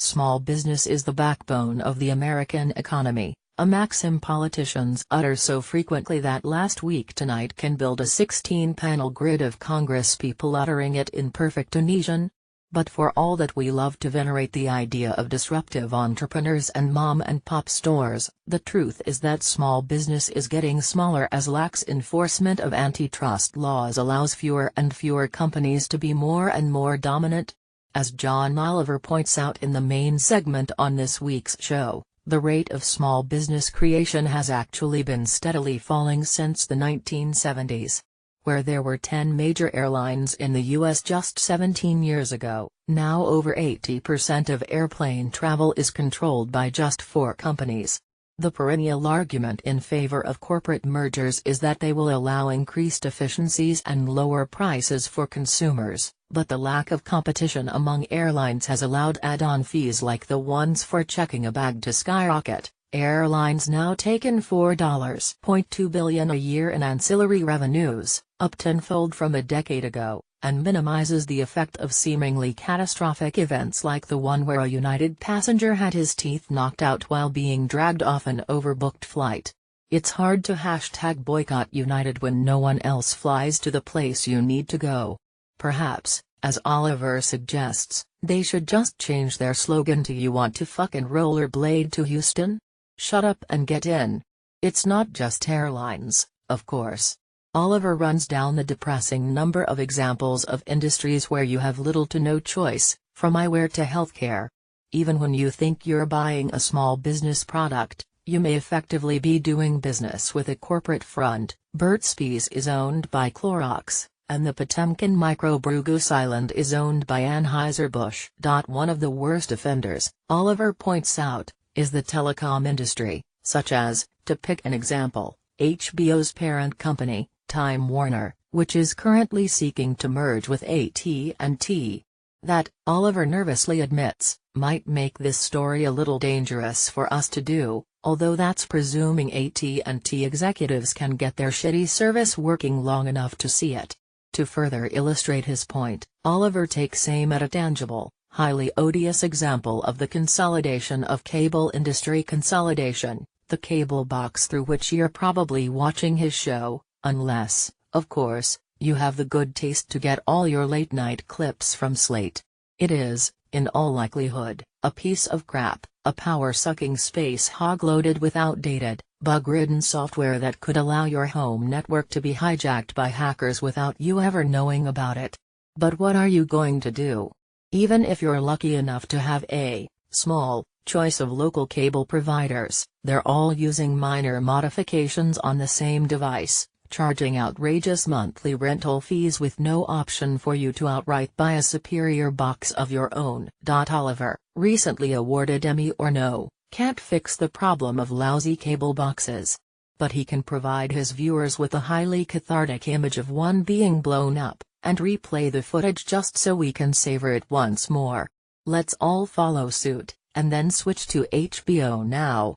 Small business is the backbone of the American economy, a maxim politicians utter so frequently that last week tonight can build a 16-panel grid of congresspeople uttering it in perfect Tunisian. But for all that we love to venerate the idea of disruptive entrepreneurs and mom-and-pop stores, the truth is that small business is getting smaller as lax enforcement of antitrust laws allows fewer and fewer companies to be more and more dominant. As John Oliver points out in the main segment on this week's show, the rate of small business creation has actually been steadily falling since the 1970s. Where there were 10 major airlines in the U.S. just 17 years ago, now over 80% of airplane travel is controlled by just 4 companies. The perennial argument in favor of corporate mergers is that they will allow increased efficiencies and lower prices for consumers, but the lack of competition among airlines has allowed add-on fees like the ones for checking a bag to skyrocket. Airlines now take in $4.2 billion a year in ancillary revenues, up tenfold from a decade ago, and minimizes the effect of seemingly catastrophic events like the one where a United passenger had his teeth knocked out while being dragged off an overbooked flight. It's hard to #boycott United when no one else flies to the place you need to go. Perhaps, as Oliver suggests, they should just change their slogan to "You want to fucking rollerblade to Houston? Shut up and get in." It's not just airlines, of course. Oliver runs down the depressing number of examples of industries where you have little to no choice, from eyewear to healthcare. Even when you think you're buying a small business product, you may effectively be doing business with a corporate front. Burt's Bees is owned by Clorox, and the Potemkin microbrew Goose Island is owned by Anheuser-Busch. One of the worst offenders, Oliver points out, is the telecom industry, such as, to pick an example, HBO's parent company, Time Warner, which is currently seeking to merge with AT&T. That, Oliver nervously admits, might make this story a little dangerous for us to do, although that's presuming AT&T executives can get their shitty service working long enough to see it. To further illustrate his point, Oliver takes aim at a tangible, highly odious example of the consolidation of cable industry consolidation, the cable box through which you're probably watching his show, unless, of course, you have the good taste to get all your late-night clips from Slate. It is, in all likelihood, a piece of crap, a power-sucking space hog loaded with outdated, bug-ridden software that could allow your home network to be hijacked by hackers without you ever knowing about it. But what are you going to do? Even if you're lucky enough to have a small choice of local cable providers, they're all using minor modifications on the same device, charging outrageous monthly rental fees with no option for you to outright buy a superior box of your own. Oliver, recently awarded Emmy or no, can't fix the problem of lousy cable boxes. But he can provide his viewers with a highly cathartic image of one being blown up, and replay the footage just so we can savor it once more. Let's all follow suit, and then switch to HBO Now,